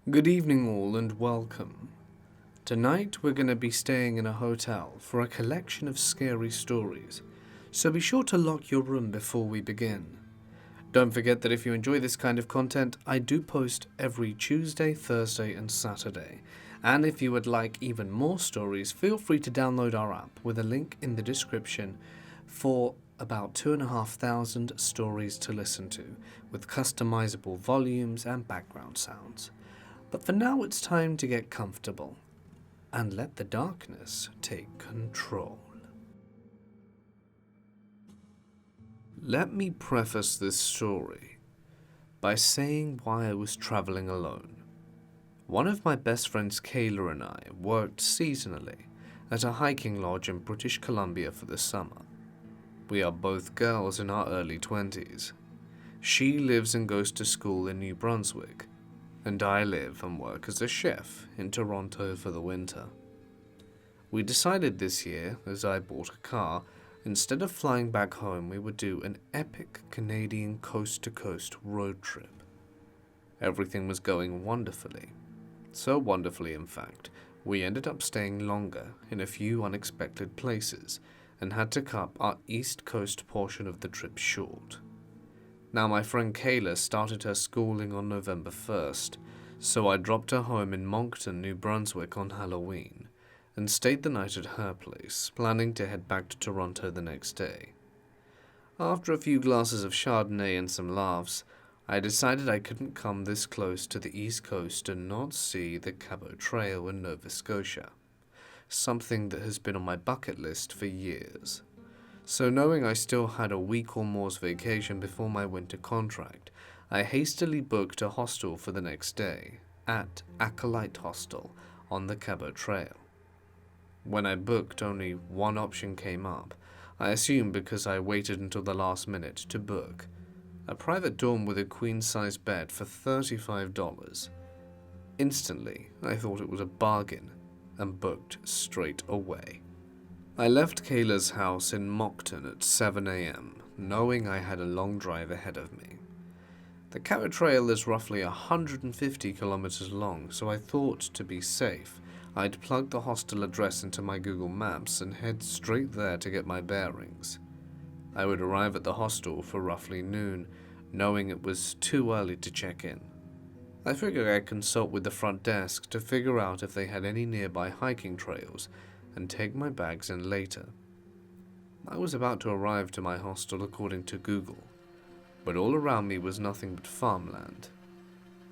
Good evening all and welcome. Tonight we're going to be staying in a hotel for a collection of scary stories, so be sure to lock your room before we begin. Don't forget that if you enjoy this kind of content, I do post every Tuesday, Thursday and Saturday. And if you would like even more stories, feel free to download our app with a link in the description for about 2,500 stories to listen to, with customizable volumes and background sounds. But for now, it's time to get comfortable and let the darkness take control. Let me preface this story by saying why I was traveling alone. One of my best friends, Kayla, and I worked seasonally at a hiking lodge in British Columbia for the summer. We are both girls in our early 20s. She lives and goes to school in New Brunswick, and I live and work as a chef in Toronto for the winter. We decided this year, as I bought a car, instead of flying back home, we would do an epic Canadian coast-to-coast road trip. Everything was going wonderfully. So wonderfully, in fact, we ended up staying longer in a few unexpected places and had to cut our East Coast portion of the trip short. Now, my friend Kayla started her schooling on November 1st, so I dropped her home in Moncton, New Brunswick on Halloween, and stayed the night at her place, planning to head back to Toronto the next day. After a few glasses of Chardonnay and some laughs, I decided I couldn't come this close to the East Coast and not see the Cabot Trail in Nova Scotia, something that has been on my bucket list for years. So knowing I still had a week or more's vacation before my winter contract, I hastily booked a hostel for the next day at Acolyte Hostel on the Cabot Trail. When I booked, only one option came up, I assume because I waited until the last minute to book. A private dorm with a queen-size bed for $35. Instantly, I thought it was a bargain and booked straight away. I left Kayla's house in Moncton at 7 a.m., knowing I had a long drive ahead of me. The Cabot Trail is roughly 150 kilometers long, so I thought to be safe, I'd plug the hostel address into my Google Maps and head straight there to get my bearings. I would arrive at the hostel for roughly noon, knowing it was too early to check in. I figured I'd consult with the front desk to figure out if they had any nearby hiking trails and take my bags in later. I was about to arrive to my hostel according to Google, but all around me was nothing but farmland.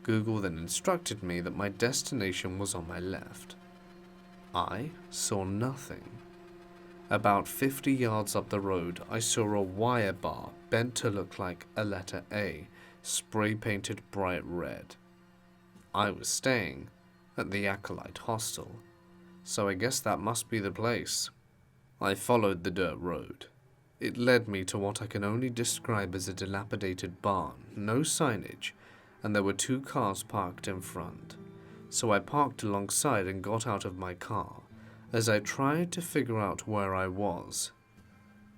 Google then instructed me that my destination was on my left. I saw nothing. About 50 yards up the road, I saw a wire bar bent to look like a letter A, spray-painted bright red. I was staying at the Acolyte Hostel, so I guess that must be the place. I followed the dirt road. It led me to what I can only describe as a dilapidated barn, no signage, and there were two cars parked in front. So I parked alongside and got out of my car, as I tried to figure out where I was.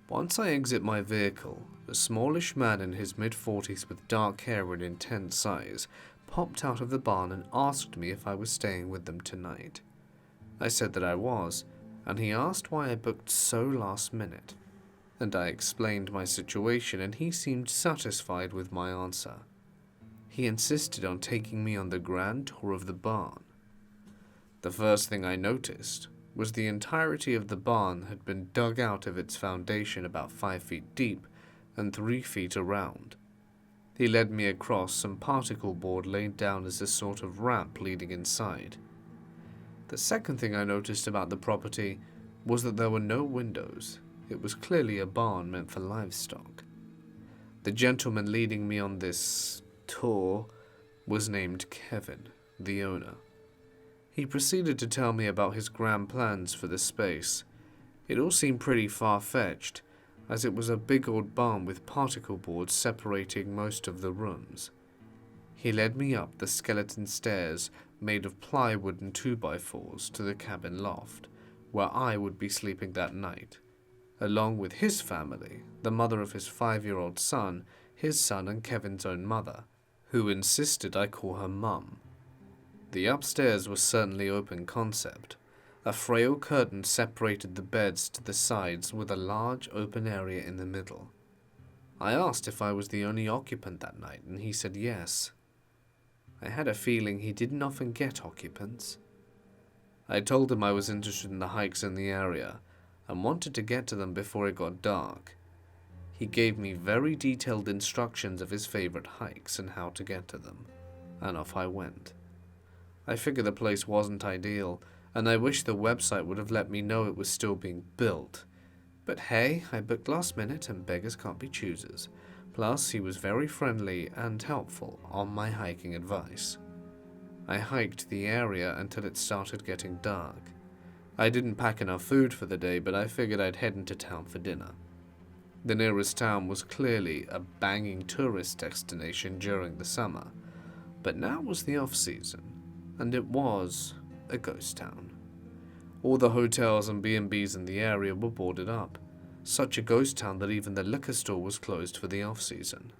Once I exit my vehicle, a smallish man in his mid-40s with dark hair and intense eyes popped out of the barn and asked me if I was staying with them tonight. I said that I was, and he asked why I booked so last minute, and I explained my situation and he seemed satisfied with my answer. He insisted on taking me on the grand tour of the barn. The first thing I noticed was the entirety of the barn had been dug out of its foundation about 5 feet deep and 3 feet around. He led me across some particle board laid down as a sort of ramp leading inside. The second thing I noticed about the property was that there were no windows. It was clearly a barn meant for livestock. The gentleman leading me on this tour was named Kevin, the owner. He proceeded to tell me about his grand plans for the space. It all seemed pretty far-fetched, as it was a big old barn with particle boards separating most of the rooms. He led me up the skeleton stairs made of plywood and 2x4s to the cabin loft, where I would be sleeping that night, along with his family, the mother of his 5-year-old son, his son and Kevin's own mother, who insisted I call her Mum. The upstairs was certainly open concept. A frail curtain separated the beds to the sides with a large open area in the middle. I asked if I was the only occupant that night, and he said yes. I had a feeling he didn't often get occupants. I told him I was interested in the hikes in the area and wanted to get to them before it got dark. He gave me very detailed instructions of his favorite hikes and how to get to them, and off I went. I figured the place wasn't ideal, and I wish the website would have let me know it was still being built. But hey, I booked last minute and beggars can't be choosers. Plus, he was very friendly and helpful on my hiking advice. I hiked the area until it started getting dark. I didn't pack enough food for the day, but I figured I'd head into town for dinner. The nearest town was clearly a banging tourist destination during the summer, but now was the off-season, and it was a ghost town. All the hotels and B&Bs in the area were boarded up, such a ghost town that even the liquor store was closed for the off-season.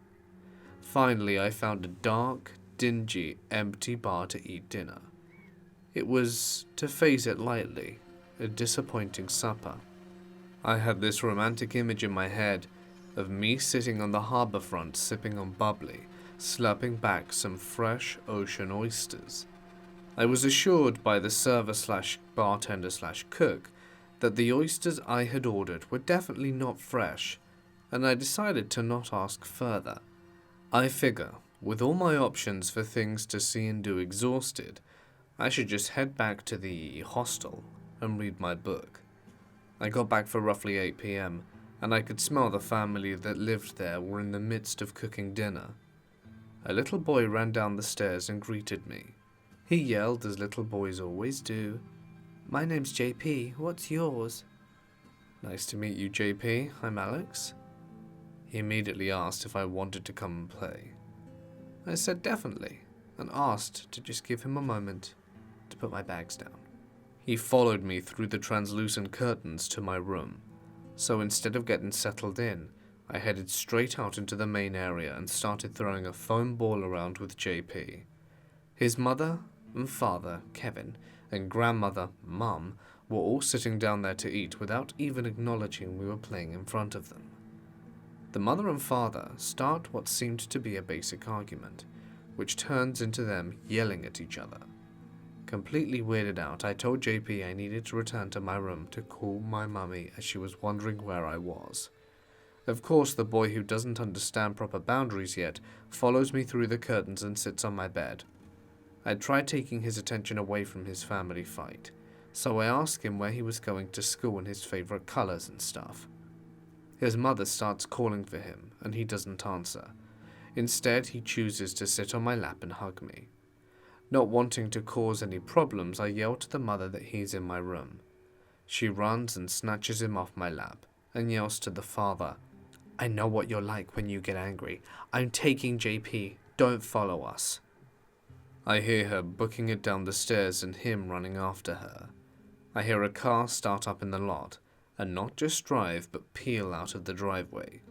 Finally, I found a dark, dingy, empty bar to eat dinner. It was, to phrase it lightly, a disappointing supper. I had this romantic image in my head of me sitting on the harbour front sipping on bubbly, slurping back some fresh ocean oysters. I was assured by the server/bartender/cook that the oysters I had ordered were definitely not fresh, and I decided to not ask further. I figure, with all my options for things to see and do exhausted, I should just head back to the hostel and read my book. I got back for roughly 8 p.m, and I could smell the family that lived there were in the midst of cooking dinner. A little boy ran down the stairs and greeted me. He yelled, as little boys always do, "My name's JP, what's yours?" "Nice to meet you, JP, I'm Alex." He immediately asked if I wanted to come and play. I said definitely, and asked to just give him a moment to put my bags down. He followed me through the translucent curtains to my room, so instead of getting settled in, I headed straight out into the main area and started throwing a foam ball around with JP. His mother and father, Kevin, and grandmother, Mum, were all sitting down there to eat without even acknowledging we were playing in front of them. The mother and father start what seemed to be a basic argument, which turns into them yelling at each other. Completely weirded out, I told JP I needed to return to my room to call my mummy as she was wondering where I was. Of course, the boy who doesn't understand proper boundaries yet follows me through the curtains and sits on my bed. I tried taking his attention away from his family fight, so I asked him where he was going to school and his favorite colors and stuff. His mother starts calling for him, and he doesn't answer. Instead, he chooses to sit on my lap and hug me. Not wanting to cause any problems, I yell to the mother that he's in my room. She runs and snatches him off my lap, and yells to the father, "I know what you're like when you get angry. I'm taking JP. Don't follow us." I hear her booking it down the stairs and him running after her. I hear a car start up in the lot, and not just drive but peel out of the driveway.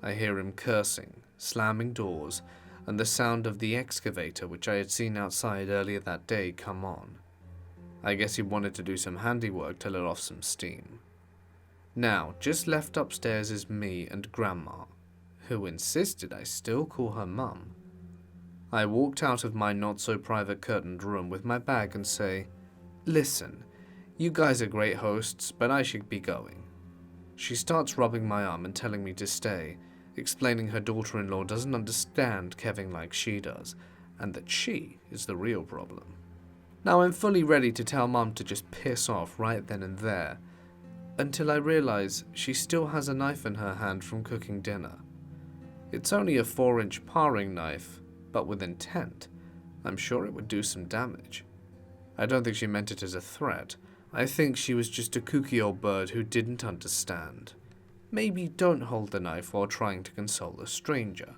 I hear him cursing, slamming doors, and the sound of the excavator which I had seen outside earlier that day come on. I guess he wanted to do some handiwork to let off some steam. Now, just left upstairs is me and Grandma, who insisted I still call her Mum. I walked out of my not-so-private curtained room with my bag and say, "Listen, you guys are great hosts, but I should be going." She starts rubbing my arm and telling me to stay, explaining her daughter-in-law doesn't understand Kevin like she does, and that she is the real problem. Now I'm fully ready to tell Mum to just piss off right then and there, until I realize she still has a knife in her hand from cooking dinner. It's only a 4-inch paring knife, but with intent. I'm sure it would do some damage. I don't think she meant it as a threat. I think she was just a kooky old bird who didn't understand. Maybe don't hold the knife while trying to console a stranger.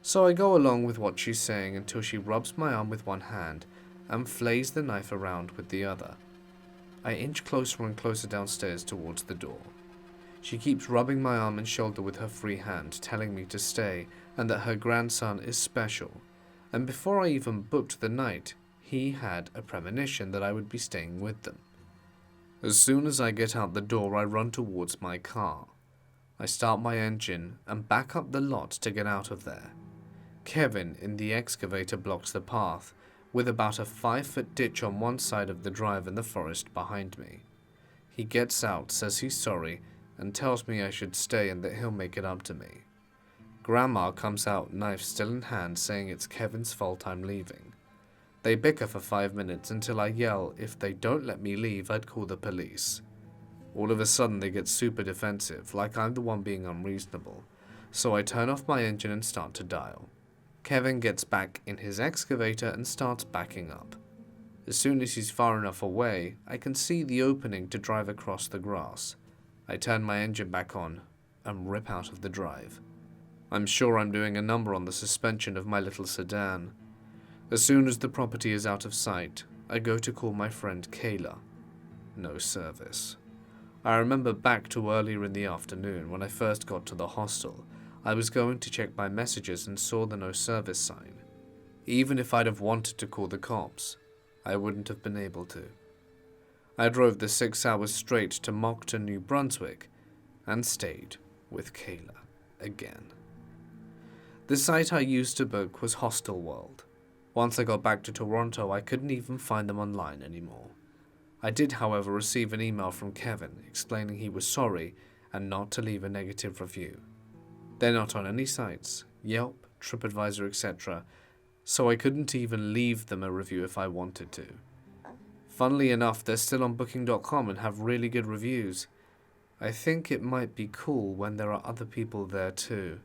So I go along with what she's saying until she rubs my arm with one hand and flays the knife around with the other. I inch closer and closer downstairs towards the door. She keeps rubbing my arm and shoulder with her free hand, telling me to stay and that her grandson is special. And before I even booked the night, he had a premonition that I would be staying with them. As soon as I get out the door, I run towards my car. I start my engine and back up the lot to get out of there. Kevin in the excavator blocks the path, with about a 5-foot ditch on one side of the drive and the forest behind me. He gets out, says he's sorry, and tells me I should stay and that he'll make it up to me. Grandma comes out, knife still in hand, saying it's Kevin's fault I'm leaving. They bicker for 5 minutes until I yell if they don't let me leave, I'd call the police. All of a sudden they get super defensive, like I'm the one being unreasonable, so I turn off my engine and start to dial. Kevin gets back in his excavator and starts backing up. As soon as he's far enough away, I can see the opening to drive across the grass. I turn my engine back on and rip out of the drive. I'm sure I'm doing a number on the suspension of my little sedan. As soon as the property is out of sight, I go to call my friend Kayla. No service. I remember back to earlier in the afternoon when I first got to the hostel. I was going to check my messages and saw the no service sign. Even if I'd have wanted to call the cops, I wouldn't have been able to. I drove the 6 hours straight to Moncton, New Brunswick, and stayed with Kayla again. The site I used to book was Hostel World. Once I got back to Toronto, I couldn't even find them online anymore. I did, however, receive an email from Kevin explaining he was sorry and not to leave a negative review. They're not on any sites, Yelp, TripAdvisor, etc., so I couldn't even leave them a review if I wanted to. Funnily enough, they're still on Booking.com and have really good reviews. I think it might be cool when there are other people there too.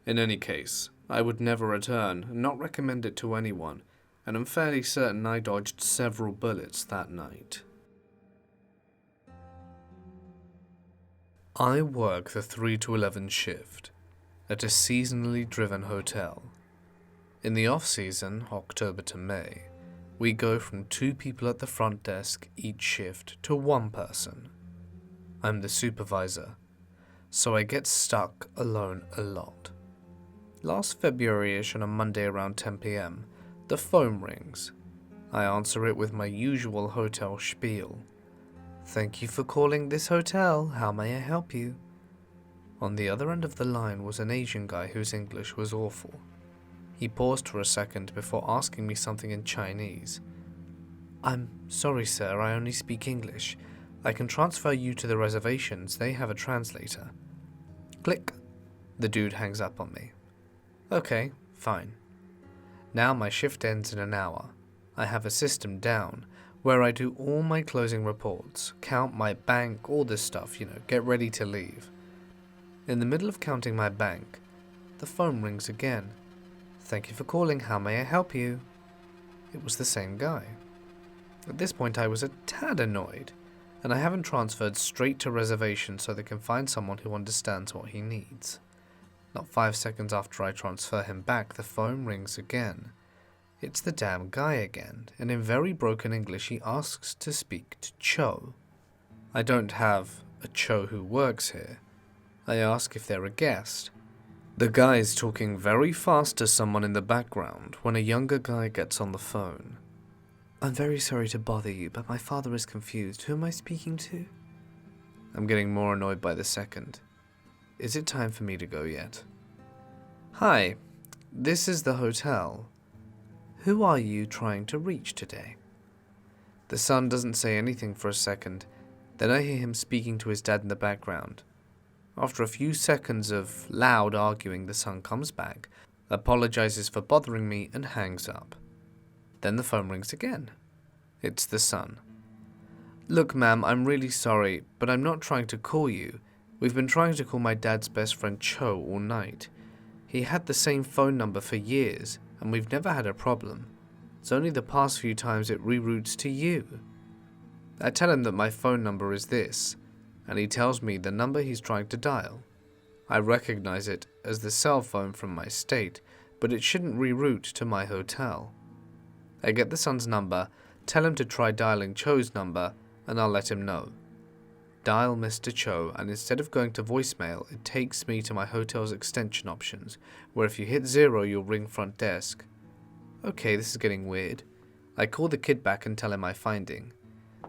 In any case, I would never return and not recommend it to anyone, and I'm fairly certain I dodged several bullets that night. I work the 3 to 11 shift at a seasonally driven hotel. In the off-season, October to May, we go from 2 people at the front desk each shift to 1 person. I'm the supervisor, so I get stuck alone a lot. Last February-ish on a Monday around 10 p.m, the phone rings. I answer it with my usual hotel spiel. "Thank you for calling this hotel. How may I help you?" On the other end of the line was an Asian guy whose English was awful. He paused for a second before asking me something in Chinese. "I'm sorry, sir, I only speak English. I can transfer you to the reservations. They have a translator." Click. The dude hangs up on me. Okay, fine. Now my shift ends in an hour. I have a system down where I do all my closing reports, count my bank, all this stuff, get ready to leave. In the middle of counting my bank, the phone rings again. "Thank you for calling, how may I help you?" It was the same guy. At this point I was a tad annoyed, and I haven't transferred straight to reservation so they can find someone who understands what he needs. Not 5 seconds after I transfer him back, the phone rings again. It's the damn guy again, and in very broken English he asks to speak to Cho. I don't have a Cho who works here. I ask if they're a guest. The guy's talking very fast to someone in the background when a younger guy gets on the phone. "I'm very sorry to bother you, but my father is confused. Who am I speaking to?" I'm getting more annoyed by the second. Is it time for me to go yet? "Hi, this is the hotel. Who are you trying to reach today?" The son doesn't say anything for a second, then I hear him speaking to his dad in the background. After a few seconds of loud arguing, the son comes back, apologizes for bothering me, and hangs up. Then the phone rings again. It's the son. "Look, ma'am, I'm really sorry, but I'm not trying to call you. We've been trying to call my dad's best friend Cho all night. He had the same phone number for years, and we've never had a problem. It's only the past few times it reroutes to you." I tell him that my phone number is this, and he tells me the number he's trying to dial. I recognize it as the cell phone from my state, but it shouldn't reroute to my hotel. I get the son's number, tell him to try dialing Cho's number, and I'll let him know. Dial Mr. Cho, and instead of going to voicemail, it takes me to my hotel's extension options, where if you hit 0, you'll ring front desk. Okay, this is getting weird. I call the kid back and tell him my finding.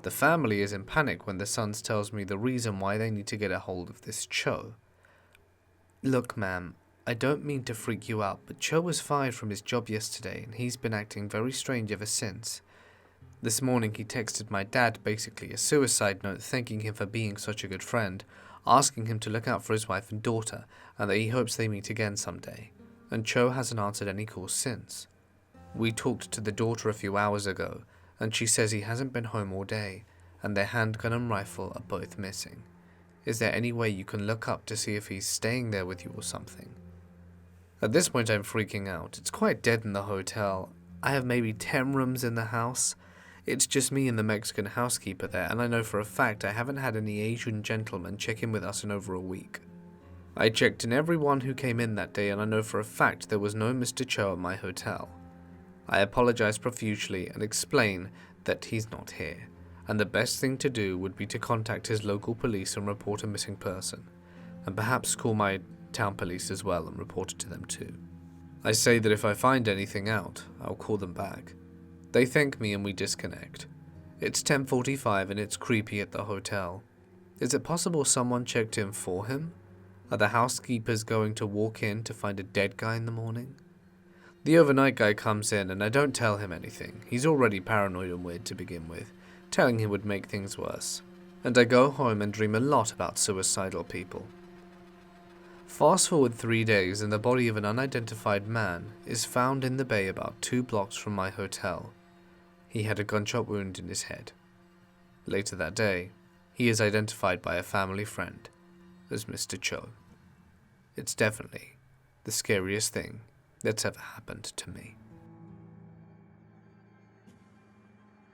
The family is in panic when the son tells me the reason why they need to get a hold of this Cho. Look, ma'am, I don't mean to freak you out, but Cho was fired from his job yesterday and he's been acting very strange ever since. This morning he texted my dad basically a suicide note thanking him for being such a good friend, asking him to look out for his wife and daughter, and that he hopes they meet again someday. And Cho hasn't answered any calls since. We talked to the daughter a few hours ago, and she says he hasn't been home all day, and their handgun and rifle are both missing. Is there any way you can look up to see if he's staying there with you or something? At this point I'm freaking out. It's quite dead in the hotel. I have maybe 10 rooms in the house. It's just me and the Mexican housekeeper there, and I know for a fact I haven't had any Asian gentlemen check in with us in over a week. I checked in everyone who came in that day, and I know for a fact there was no Mr. Cho at my hotel. I apologize profusely and explain that he's not here, and the best thing to do would be to contact his local police and report a missing person, and perhaps call my town police as well and report it to them too. I say that if I find anything out, I'll call them back. They thank me and we disconnect. It's 10:45 and it's creepy at the hotel. Is it possible someone checked in for him? Are the housekeepers going to walk in to find a dead guy in the morning? The overnight guy comes in and I don't tell him anything. He's already paranoid and weird to begin with. Telling him would make things worse. And I go home and dream a lot about suicidal people. Fast forward 3 days and the body of an unidentified man is found in the bay about 2 blocks from my hotel. He had a gunshot wound in his head. Later that day, he is identified by a family friend as Mr. Cho. It's definitely the scariest thing that's ever happened to me.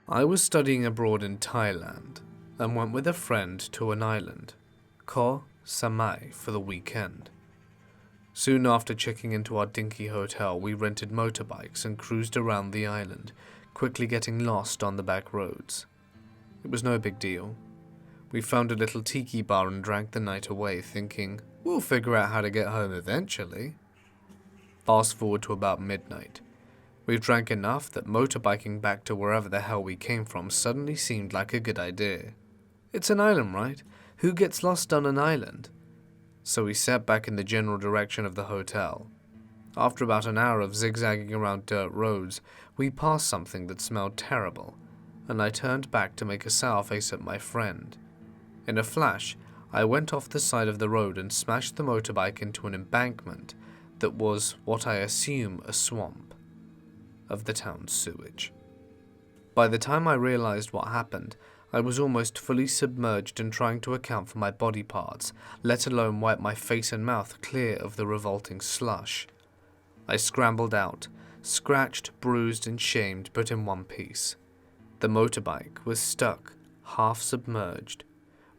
I was studying abroad in Thailand and went with a friend to an island, Koh Samui, for the weekend. Soon after checking into our dinky hotel, we rented motorbikes and cruised around the island, quickly getting lost on the back roads. It was no big deal. We found a little tiki bar and drank the night away, thinking, we'll figure out how to get home eventually. Fast forward to about midnight. We drank enough that motorbiking back to wherever the hell we came from suddenly seemed like a good idea. It's an island, right? Who gets lost on an island? So we set back in the general direction of the hotel. After about an hour of zigzagging around dirt roads, we passed something that smelled terrible, and I turned back to make a sour face at my friend. In a flash, I went off the side of the road and smashed the motorbike into an embankment that was what I assume a swamp of the town's sewage. By the time I realized what happened, I was almost fully submerged and trying to account for my body parts, let alone wipe my face and mouth clear of the revolting slush. I scrambled out, scratched, bruised and shamed, but in one piece. The motorbike was stuck, half submerged.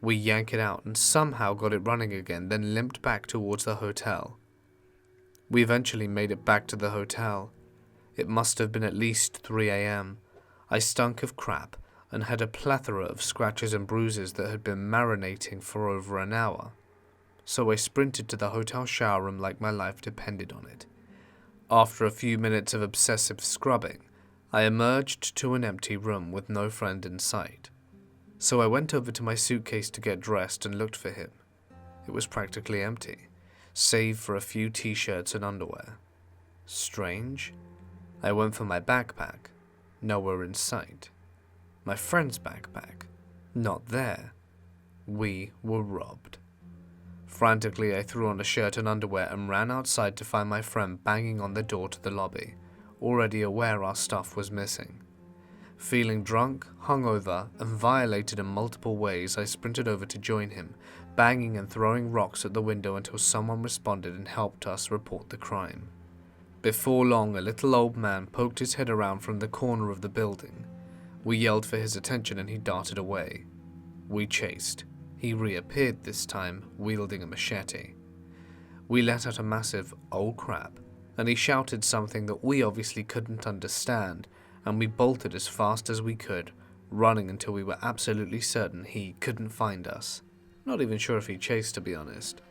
We yanked it out and somehow got it running again, then limped back towards the hotel. We eventually made it back to the hotel. It must have been at least 3 a.m. I stunk of crap and had a plethora of scratches and bruises that had been marinating for over an hour. So I sprinted to the hotel shower room like my life depended on it. After a few minutes of obsessive scrubbing, I emerged to an empty room with no friend in sight. So I went over to my suitcase to get dressed and looked for him. It was practically empty, save for a few t-shirts and underwear. Strange. I went for my backpack. Nowhere in sight. My friend's backpack. Not there. We were robbed. Frantically, I threw on a shirt and underwear and ran outside to find my friend banging on the door to the lobby, already aware our stuff was missing. Feeling drunk, hungover, and violated in multiple ways, I sprinted over to join him, banging and throwing rocks at the window until someone responded and helped us report the crime. Before long, a little old man poked his head around from the corner of the building. We yelled for his attention and he darted away. We chased. He reappeared this time, wielding a machete. We let out a massive, "Oh crap," and he shouted something that we obviously couldn't understand, and we bolted as fast as we could, running until we were absolutely certain he couldn't find us. Not even sure if he chased, to be honest.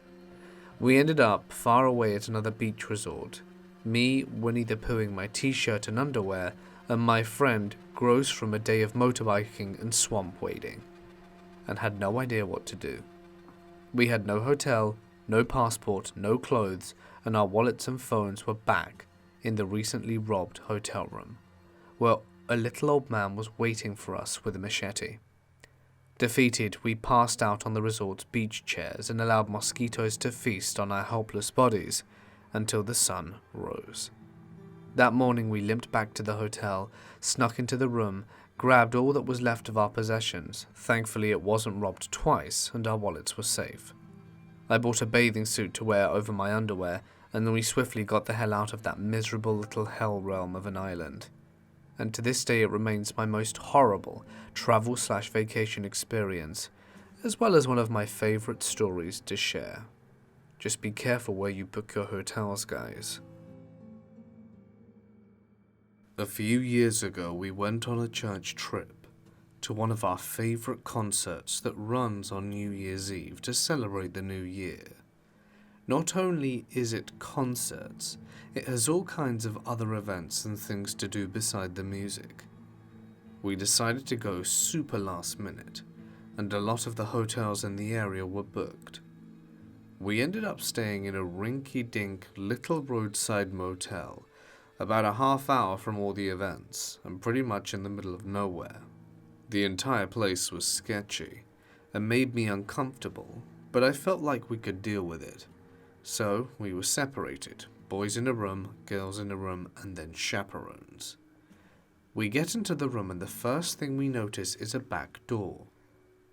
We ended up far away at another beach resort, me Winnie the Poohing my t-shirt and underwear, and my friend gross from a day of motorbiking and swamp wading, and had no idea what to do. We had no hotel, no passport, no clothes, and our wallets and phones were back in the recently robbed hotel room, where a little old man was waiting for us with a machete. Defeated, we passed out on the resort's beach chairs and allowed mosquitoes to feast on our helpless bodies until the sun rose. That morning we limped back to the hotel, snuck into the room, grabbed all that was left of our possessions. Thankfully it wasn't robbed twice and our wallets were safe. I bought a bathing suit to wear over my underwear, and then we swiftly got the hell out of that miserable little hell realm of an island. And to this day it remains my most horrible travel/vacation experience, as well as one of my favorite stories to share. Just be careful where you book your hotels, guys. A few years ago, we went on a church trip to one of our favorite concerts that runs on New Year's Eve to celebrate the new year. Not only is it concerts, it has all kinds of other events and things to do beside the music. We decided to go super last minute, and a lot of the hotels in the area were booked. We ended up staying in a rinky-dink little roadside motel, about a half hour from all the events, and pretty much in the middle of nowhere. The entire place was sketchy, and made me uncomfortable, but I felt like we could deal with it. So, we were separated, boys in a room, girls in a room, and then chaperones. We get into the room and the first thing we notice is a back door.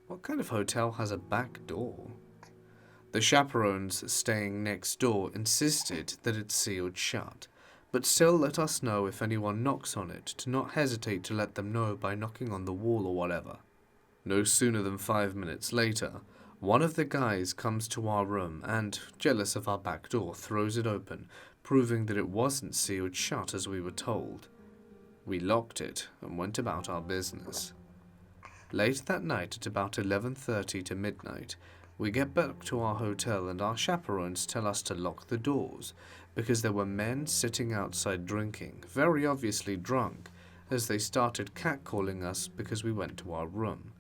What kind of hotel has a back door? The chaperones staying next door insisted that it's sealed shut, but still let us know if anyone knocks on it to not hesitate to let them know by knocking on the wall or whatever. No sooner than 5 minutes later, one of the guys comes to our room and, jealous of our back door, throws it open, proving that it wasn't sealed shut as we were told. We locked it and went about our business. Late that night at about 11:30 to midnight, we get back to our hotel and our chaperones tell us to lock the doors because there were men sitting outside drinking, very obviously drunk, as they started catcalling us because we went to our room.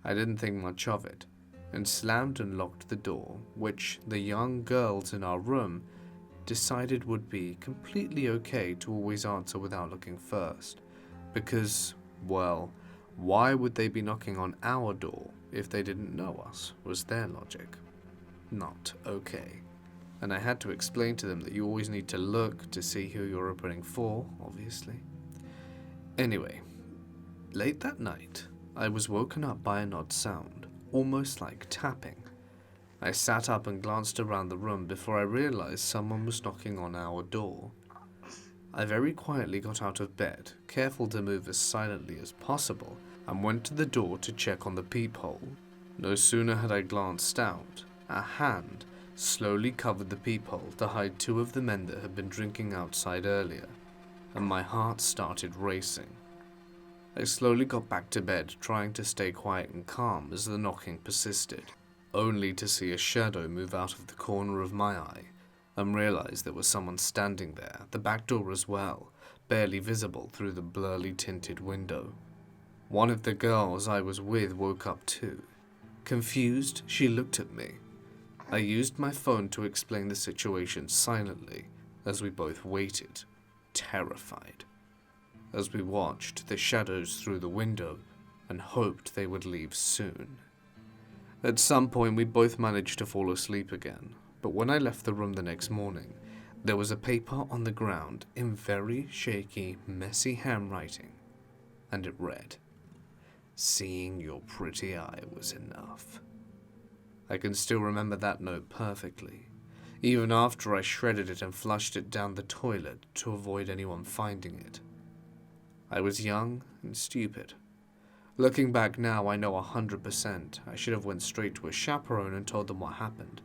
I didn't think much of it, and slammed and locked the door, which the young girls in our room decided would be completely okay to always answer without looking first, because, well, why would they be knocking on our door if they didn't know us, was their logic. Not okay. And I had to explain to them that you always need to look to see who you're opening for, obviously. Anyway, late that night, I was woken up by an odd sound, almost like tapping. I sat up and glanced around the room before I realized someone was knocking on our door. I very quietly got out of bed, careful to move as silently as possible, and went to the door to check on the peephole. No sooner had I glanced out, a hand slowly covered the peephole to hide two of the men that had been drinking outside earlier, and my heart started racing. I slowly got back to bed, trying to stay quiet and calm as the knocking persisted, only to see a shadow move out of the corner of my eye and realize there was someone standing there, the back door as well, barely visible through the blurry tinted window. One of the girls I was with woke up too. Confused, she looked at me. I used my phone to explain the situation silently as we both waited, terrified, as we watched the shadows through the window and hoped they would leave soon. At some point we both managed to fall asleep again, but when I left the room the next morning, there was a paper on the ground in very shaky, messy handwriting, and it read, "Seeing your pretty eye was enough." I can still remember that note perfectly, even after I shredded it and flushed it down the toilet to avoid anyone finding it. I was young and stupid. Looking back now, I know 100% I should have went straight to a chaperone and told them what happened.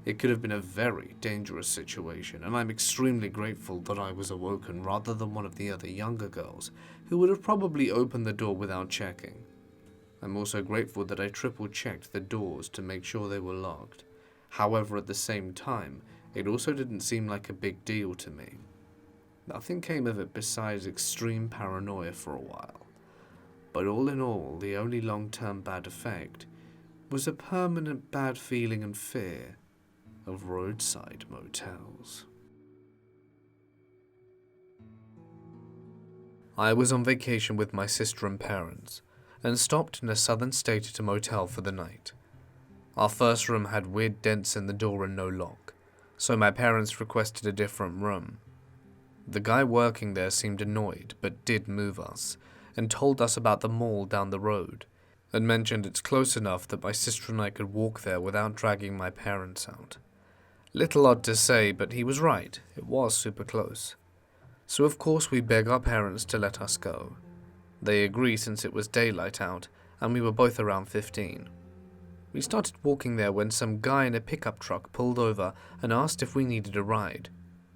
It could have been a very dangerous situation, and I'm extremely grateful that I was awoken rather than one of the other younger girls, who would have probably opened the door without checking. I'm also grateful that I triple-checked the doors to make sure they were locked. However, at the same time, it also didn't seem like a big deal to me. Nothing came of it besides extreme paranoia for a while. But all in all, the only long-term bad effect was a permanent bad feeling and fear of roadside motels. I was on vacation with my sister and parents, and stopped in a southern state at a motel for the night. Our first room had weird dents in the door and no lock, so my parents requested a different room. The guy working there seemed annoyed, but did move us, and told us about the mall down the road, and mentioned it's close enough that my sister and I could walk there without dragging my parents out. Little odd to say, but he was right, it was super close. So of course we beg our parents to let us go. They agree since it was daylight out, and we were both around 15. We started walking there when some guy in a pickup truck pulled over and asked if we needed a ride.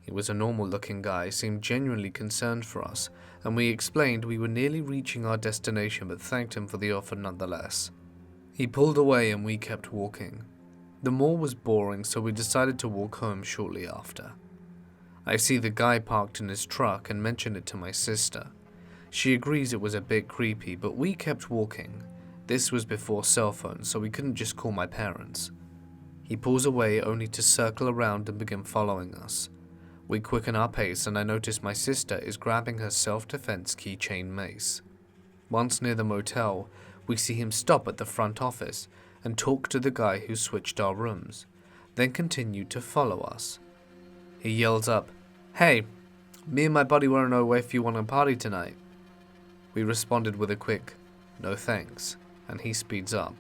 He was a normal-looking guy, seemed genuinely concerned for us, and we explained we were nearly reaching our destination but thanked him for the offer nonetheless. He pulled away and we kept walking. The mall was boring, so we decided to walk home shortly after. I see the guy parked in his truck and mention it to my sister. She agrees it was a bit creepy, but we kept walking. This was before cell phones, so we couldn't just call my parents. He pulls away only to circle around and begin following us. We quicken our pace and I notice my sister is grabbing her self-defense keychain mace. Once near the motel, we see him stop at the front office and talk to the guy who switched our rooms, then continue to follow us. He yells up, "Hey, me and my buddy want to know if you want to party tonight." We responded with a quick, "No thanks," and he speeds up.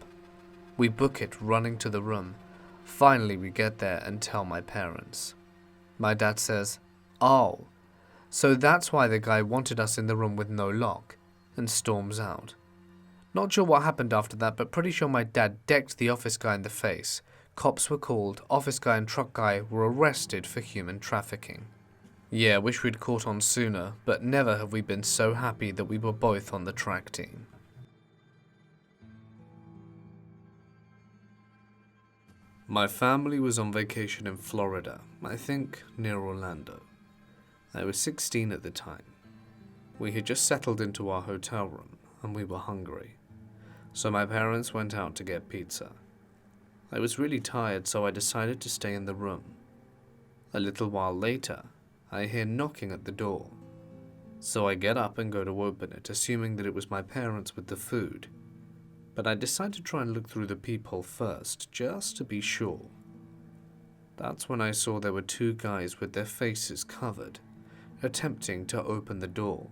We book it, running to the room. Finally we get there and tell my parents. My dad says, "Oh, so that's why the guy wanted us in the room with no lock," and storms out. Not sure what happened after that, but pretty sure my dad decked the office guy in the face. Cops were called, office guy and truck guy were arrested for human trafficking. Yeah, wish we'd caught on sooner, but never have we been so happy that we were both on the track team. My family was on vacation in Florida, I think near Orlando. I was 16 at the time. We had just settled into our hotel room, and we were hungry. So my parents went out to get pizza. I was really tired, so I decided to stay in the room. A little while later, I hear knocking at the door. So I get up and go to open it, assuming that it was my parents with the food. But I decide to try and look through the peephole first, just to be sure. That's when I saw there were two guys with their faces covered, attempting to open the door.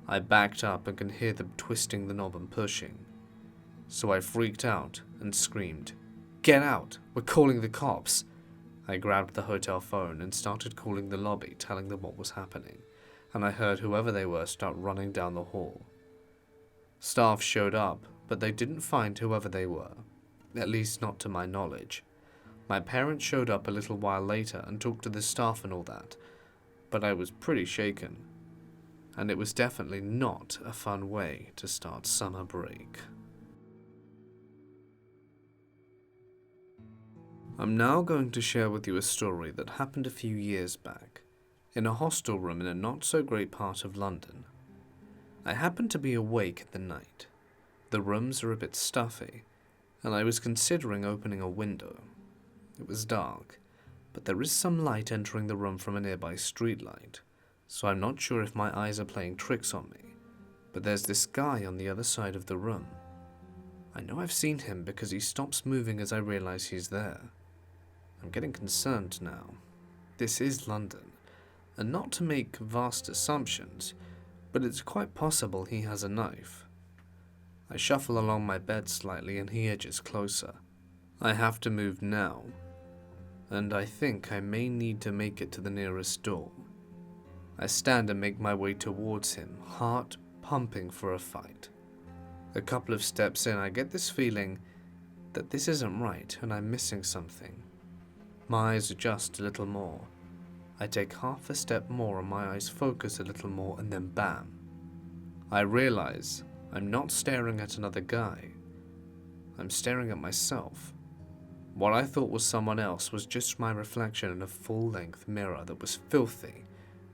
I backed up and can hear them twisting the knob and pushing. So I freaked out and screamed, "Get out! We're calling the cops!" I grabbed the hotel phone and started calling the lobby, telling them what was happening, and I heard whoever they were start running down the hall. Staff showed up, but they didn't find whoever they were, at least not to my knowledge. My parents showed up a little while later and talked to the staff and all that, but I was pretty shaken, and it was definitely not a fun way to start summer break. I'm now going to share with you a story that happened a few years back, in a hostel room in a not-so-great part of London. I happened to be awake at the night. The rooms are a bit stuffy, and I was considering opening a window. It was dark, but there is some light entering the room from a nearby streetlight, so I'm not sure if my eyes are playing tricks on me, but there's this guy on the other side of the room. I know I've seen him because he stops moving as I realize he's there. I'm getting concerned now. This is London, and not to make vast assumptions, but it's quite possible he has a knife. I shuffle along my bed slightly and he edges closer. I have to move now, and I think I may need to make it to the nearest door. I stand and make my way towards him, heart pumping for a fight. A couple of steps in, I get this feeling that this isn't right and I'm missing something. My eyes adjust a little more. I take half a step more and my eyes focus a little more, and then bam. I realize I'm not staring at another guy. I'm staring at myself. What I thought was someone else was just my reflection in a full-length mirror that was filthy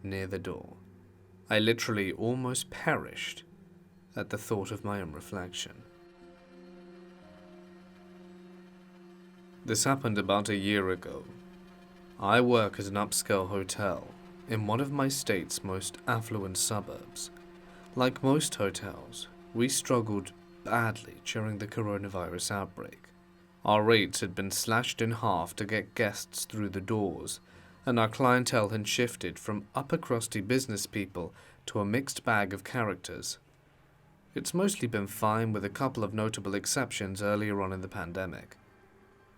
near the door. I literally almost perished at the thought of my own reflection. This happened about a year ago. I work at an upscale hotel in one of my state's most affluent suburbs. Like most hotels, we struggled badly during the coronavirus outbreak. Our rates had been slashed in half to get guests through the doors, and our clientele had shifted from upper crusty business people to a mixed bag of characters. It's mostly been fine, with a couple of notable exceptions earlier on in the pandemic.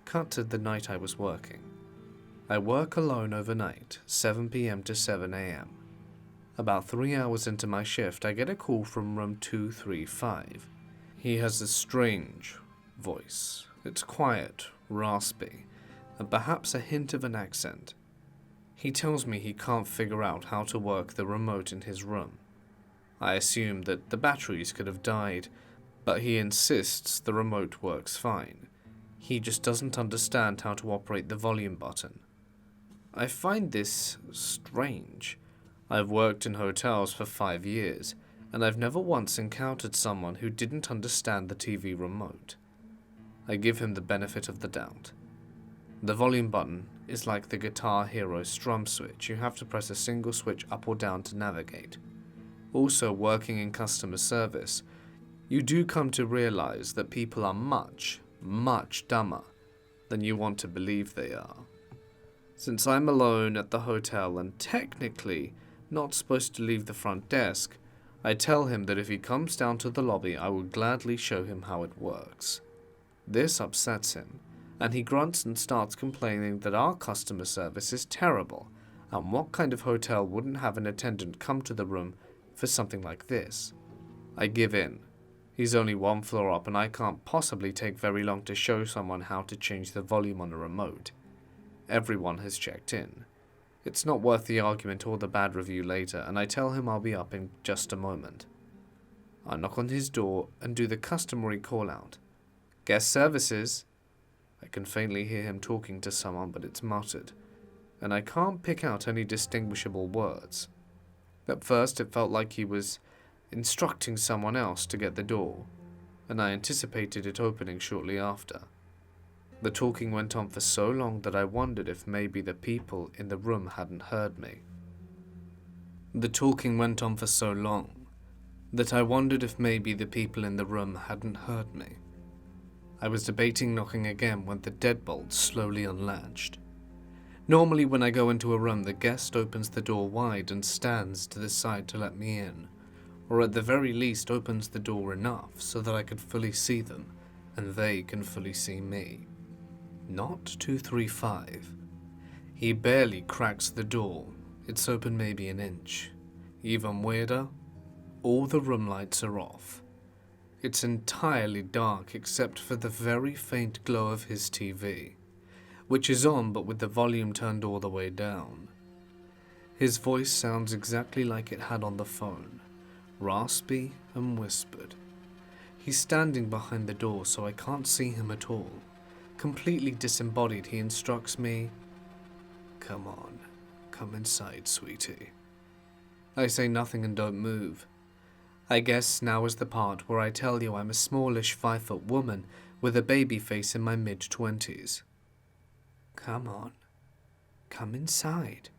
Cut to the night I was working. I work alone overnight, 7 p.m. to 7 a.m. About 3 hours into my shift, I get a call from room 235. He has a strange voice. It's quiet, raspy, and perhaps a hint of an accent. He tells me he can't figure out how to work the remote in his room. I assume that the batteries could have died, but he insists the remote works fine. He just doesn't understand how to operate the volume button. I find this strange. I've worked in hotels for 5 years, and I've never once encountered someone who didn't understand the TV remote. I give him the benefit of the doubt. The volume button is like the Guitar Hero strum switch. You have to press a single switch up or down to navigate. Also, working in customer service, you do come to realize that people are much, much dumber than you want to believe they are. Since I'm alone at the hotel and technically not supposed to leave the front desk, I tell him that if he comes down to the lobby, I will gladly show him how it works. This upsets him, and he grunts and starts complaining that our customer service is terrible, and what kind of hotel wouldn't have an attendant come to the room for something like this. I give in. He's only 1 floor up, and I can't possibly take very long to show someone how to change the volume on a remote. Everyone has checked in. It's not worth the argument or the bad review later, and I tell him I'll be up in just a moment. I knock on his door and do the customary call-out. Guest services. I can faintly hear him talking to someone, but it's muttered, and I can't pick out any distinguishable words. At first it felt like he was instructing someone else to get the door, and I anticipated it opening shortly after. The talking went on for so long that I wondered if maybe the people in the room hadn't heard me. I was debating knocking again when the deadbolt slowly unlatched. Normally when I go into a room, the guest opens the door wide and stands to the side to let me in, or at the very least opens the door enough so that I could fully see them and they can fully see me. Not 235. He barely cracks the door. It's open maybe an inch. Even weirder, all the room lights are off. It's entirely dark except for the very faint glow of his TV, which is on but with the volume turned all the way down. His voice sounds exactly like it had on the phone, raspy and whispered. He's standing behind the door so I can't see him at all. Completely disembodied, he instructs me, "Come on, come inside, sweetie." I say nothing and don't move. I guess now is the part where I tell you I'm a smallish 5-foot woman with a baby face in my mid-20s. "Come on, come inside."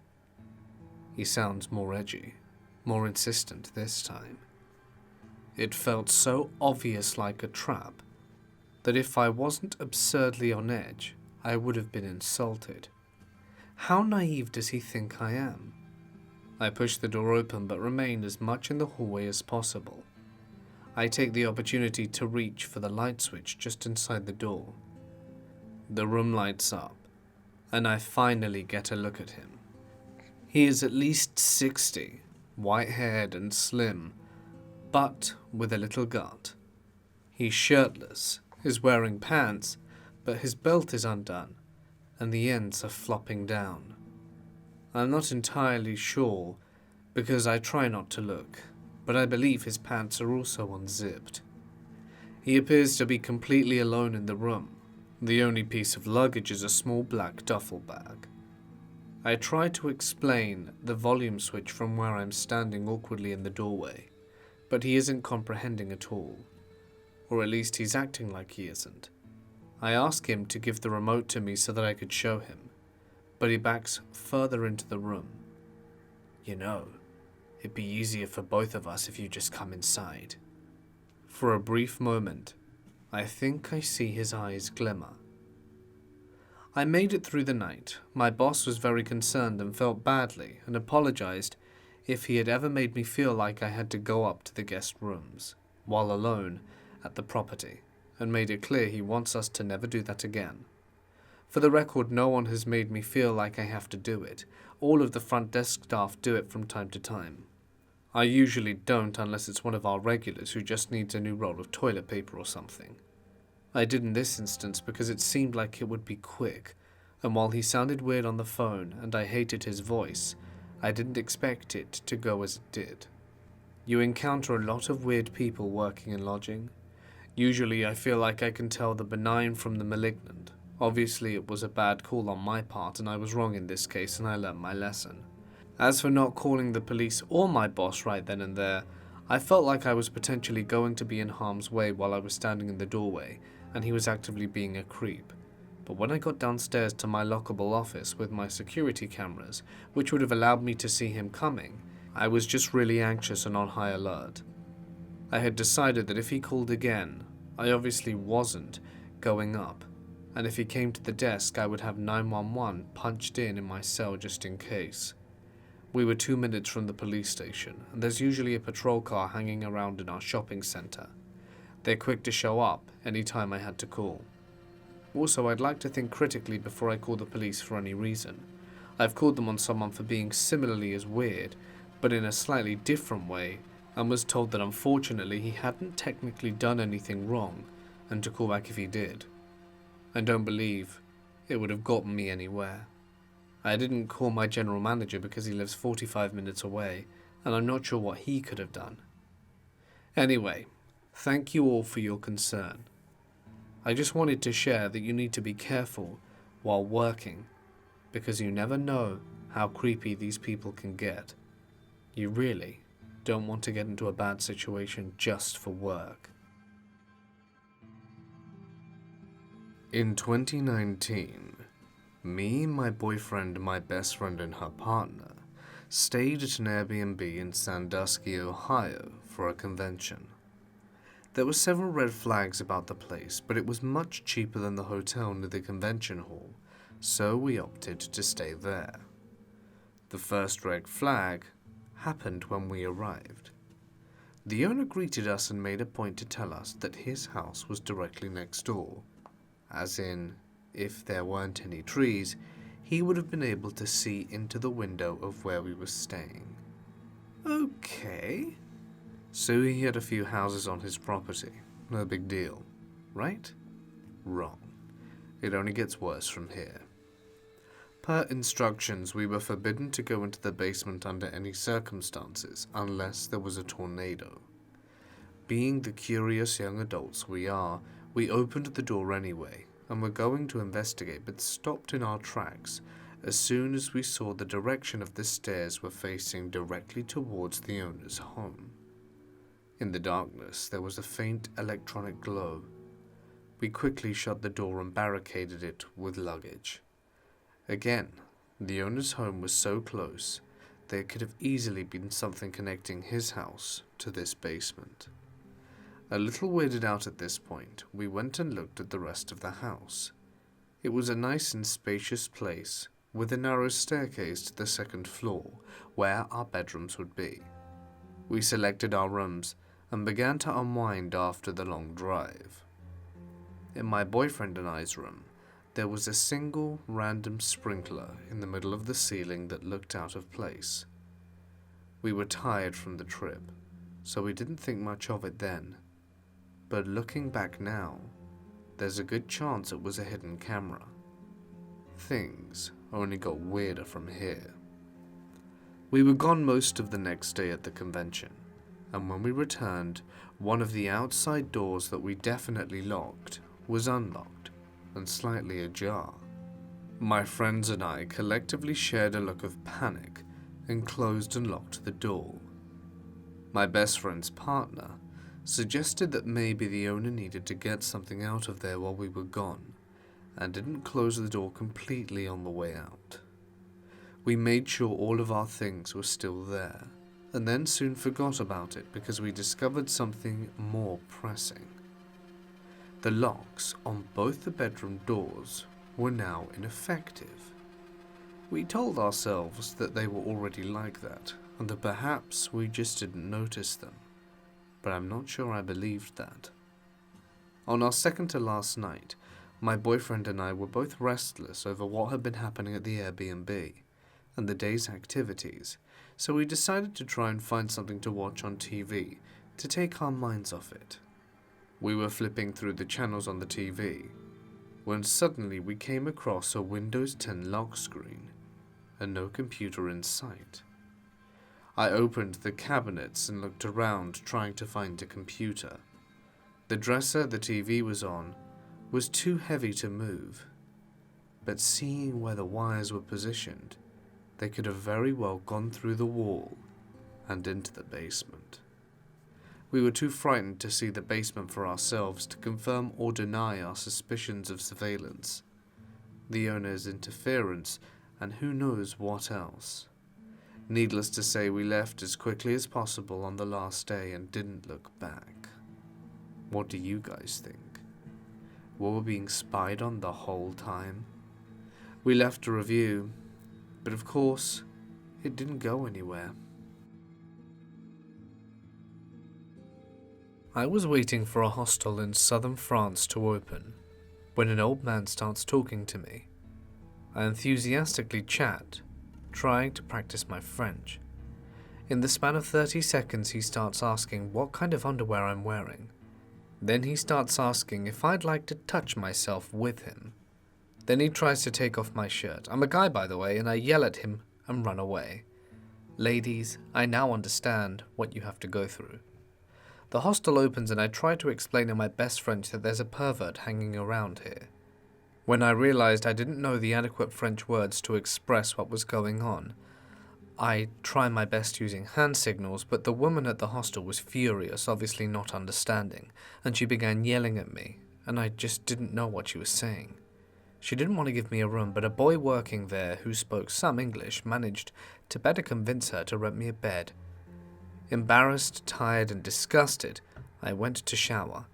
He sounds more edgy, more insistent this time. It felt so obvious like a trap that if I wasn't absurdly on edge, I would have been insulted. How naive does he think I am? I push the door open but remain as much in the hallway as possible. I take the opportunity to reach for the light switch just inside the door. The room lights up, and I finally get a look at him. He is at least 60, white-haired and slim, but with a little gut. He's shirtless, is wearing pants, but his belt is undone, and the ends are flopping down. I'm not entirely sure, because I try not to look, but I believe his pants are also unzipped. He appears to be completely alone in the room. The only piece of luggage is a small black duffel bag. I try to explain the volume switch from where I'm standing awkwardly in the doorway, but he isn't comprehending at all. Or at least he's acting like he isn't. I ask him to give the remote to me so that I could show him, but he backs further into the room. You know, it'd be easier for both of us if you just come inside. For a brief moment, I think I see his eyes glimmer. I made it through the night. My boss was very concerned and felt badly and apologized if he had ever made me feel like I had to go up to the guest rooms, while alone, at the property, and made it clear he wants us to never do that again. For the record, no one has made me feel like I have to do it. All of the front desk staff do it from time to time. I usually don't unless it's one of our regulars who just needs a new roll of toilet paper or something. I did in this instance because it seemed like it would be quick, and while he sounded weird on the phone and I hated his voice, I didn't expect it to go as it did. You encounter a lot of weird people working in lodging. Usually I feel like I can tell the benign from the malignant. Obviously it was a bad call on my part and I was wrong in this case and I learned my lesson. As for not calling the police or my boss right then and there, I felt like I was potentially going to be in harm's way while I was standing in the doorway and he was actively being a creep. But when I got downstairs to my lockable office with my security cameras, which would have allowed me to see him coming, I was just really anxious and on high alert. I had decided that if he called again, I obviously wasn't going up, and if he came to the desk I would have 911 punched in my cell just in case. We were 2 minutes from the police station, and there's usually a patrol car hanging around in our shopping center. They're quick to show up any time I had to call. Also, I'd like to think critically before I call the police for any reason. I've called them on someone for being similarly as weird, but in a slightly different way, and was told that unfortunately he hadn't technically done anything wrong, and to call back if he did. I don't believe it would have gotten me anywhere. I didn't call my general manager because he lives 45 minutes away, and I'm not sure what he could have done. Anyway, thank you all for your concern. I just wanted to share that you need to be careful while working, because you never know how creepy these people can get. You really don't want to get into a bad situation just for work. In 2019, me, my boyfriend, my best friend, and her partner stayed at an Airbnb in Sandusky, Ohio for a convention. There were several red flags about the place, but it was much cheaper than the hotel near the convention hall, so we opted to stay there. The first red flag happened when we arrived. The owner greeted us and made a point to tell us that his house was directly next door, as in, if there weren't any trees, he would have been able to see into the window of where we were staying. Okay. So he had a few houses on his property. No big deal, right? Wrong. It only gets worse from here. Per instructions, we were forbidden to go into the basement under any circumstances unless there was a tornado. Being the curious young adults we are, we opened the door anyway and were going to investigate but stopped in our tracks as soon as we saw the direction of the stairs were facing directly towards the owner's home. In the darkness, there was a faint electronic glow. We quickly shut the door and barricaded it with luggage. Again, the owner's home was so close, there could have easily been something connecting his house to this basement. A little weirded out at this point, we went and looked at the rest of the house. It was a nice and spacious place, with a narrow staircase to the second floor, where our bedrooms would be. We selected our rooms and began to unwind after the long drive. In my boyfriend and I's room, there was a single random sprinkler in the middle of the ceiling that looked out of place. We were tired from the trip, so we didn't think much of it then. But looking back now, there's a good chance it was a hidden camera. Things only got weirder from here. We were gone most of the next day at the convention, and when we returned, one of the outside doors that we definitely locked was unlocked and slightly ajar. My friends and I collectively shared a look of panic and closed and locked the door. My best friend's partner suggested that maybe the owner needed to get something out of there while we were gone, and didn't close the door completely on the way out. We made sure all of our things were still there, and then soon forgot about it because we discovered something more pressing. The locks on both the bedroom doors were now ineffective. We told ourselves that they were already like that, and that perhaps we just didn't notice them, but I'm not sure I believed that. On our second to last night, my boyfriend and I were both restless over what had been happening at the Airbnb and the day's activities, so we decided to try and find something to watch on TV to take our minds off it. We were flipping through the channels on the TV when suddenly we came across a Windows 10 lock screen and no computer in sight. I opened the cabinets and looked around trying to find a computer. The dresser the TV was on was too heavy to move, but seeing where the wires were positioned, they could have very well gone through the wall and into the basement. We were too frightened to see the basement for ourselves to confirm or deny our suspicions of surveillance, the owner's interference, and who knows what else. Needless to say, we left as quickly as possible on the last day and didn't look back. What do you guys think? Were we being spied on the whole time? We left a review, but of course, it didn't go anywhere. I was waiting for a hostel in southern France to open when an old man starts talking to me. I enthusiastically chat, trying to practice my French. In the span of 30 seconds, he starts asking what kind of underwear I'm wearing. Then he starts asking if I'd like to touch myself with him. Then he tries to take off my shirt. I'm a guy, by the way, and I yell at him and run away. Ladies, I now understand what you have to go through. The hostel opens and I try to explain in my best French that there's a pervert hanging around here. When I realized I didn't know the adequate French words to express what was going on, I try my best using hand signals, but the woman at the hostel was furious, obviously not understanding, and she began yelling at me, and I just didn't know what she was saying. She didn't want to give me a room, but a boy working there who spoke some English managed to better convince her to rent me a bed. Embarrassed, tired, and disgusted, I went to shower.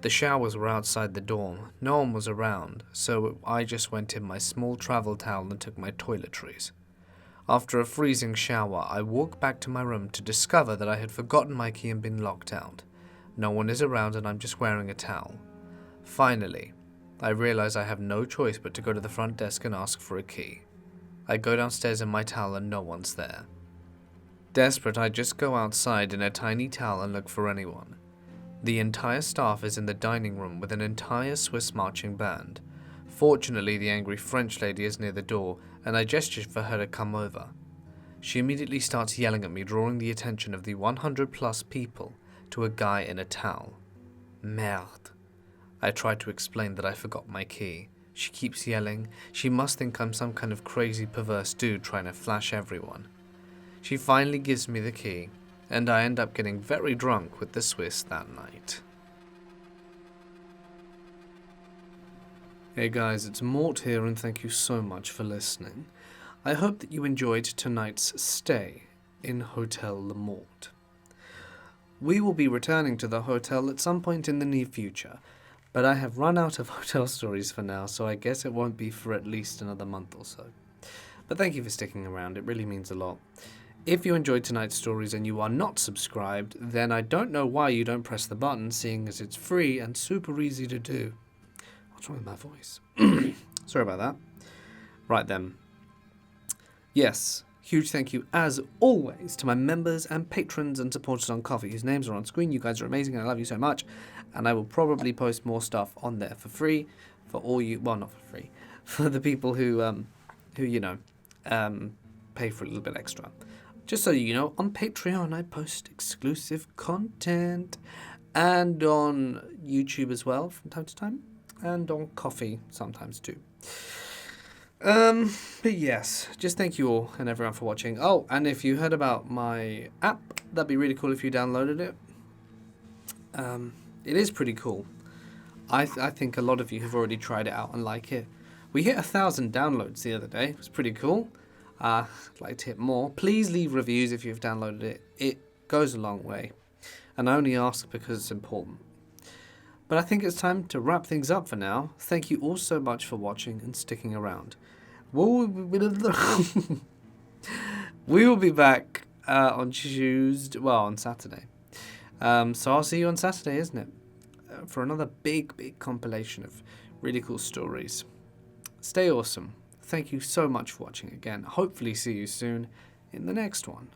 The showers were outside the dorm. No one was around, so I just went in my small travel towel and took my toiletries. After a freezing shower, I walked back to my room to discover that I had forgotten my key and been locked out. No one is around and I'm just wearing a towel. Finally, I realize I have no choice but to go to the front desk and ask for a key. I go downstairs in my towel and no one's there. Desperate, I just go outside in a tiny towel and look for anyone. The entire staff is in the dining room with an entire Swiss marching band. Fortunately, the angry French lady is near the door, and I gestured for her to come over. She immediately starts yelling at me, drawing the attention of the 100+ people to a guy in a towel. Merde. I try to explain that I forgot my key. She keeps yelling. She must think I'm some kind of crazy perverse dude trying to flash everyone. She finally gives me the key, and I end up getting very drunk with the Swiss that night. Hey guys, it's Mort here, and thank you so much for listening. I hope that you enjoyed tonight's stay in Hotel Le Mort. We will be returning to the hotel at some point in the near future, but I have run out of hotel stories for now, so I guess it won't be for at least another month or so. But thank you for sticking around, it really means a lot. If you enjoyed tonight's stories and you are not subscribed, then I don't know why you don't press the button, seeing as it's free and super easy to do. What's wrong with my voice? Sorry about that. Right then. Yes, huge thank you, as always, to my members and patrons and supporters on Coffee, whose names are on screen. You guys are amazing, and I love you so much. And I will probably post more stuff on there for free for all you... Well, not for free. For the people who pay for a little bit extra. Just so you know, on Patreon I post exclusive content, and on YouTube as well from time to time, and on Coffee sometimes too. But yes, just thank you all and everyone for watching. Oh, and if you heard about my app, that'd be really cool if you downloaded it. It is pretty cool. I think a lot of you have already tried it out and like it. We hit 1,000 downloads the other day. It was pretty cool. I'd like to hit more. Please leave reviews if you've downloaded it. It goes a long way. And I only ask because it's important. But I think it's time to wrap things up for now. Thank you all so much for watching and sticking around. We will be back on Tuesday, well, on Saturday. So I'll see you on Saturday, isn't it? For another big compilation of really cool stories. Stay awesome. Thank you so much for watching again. Hopefully see you soon in the next one.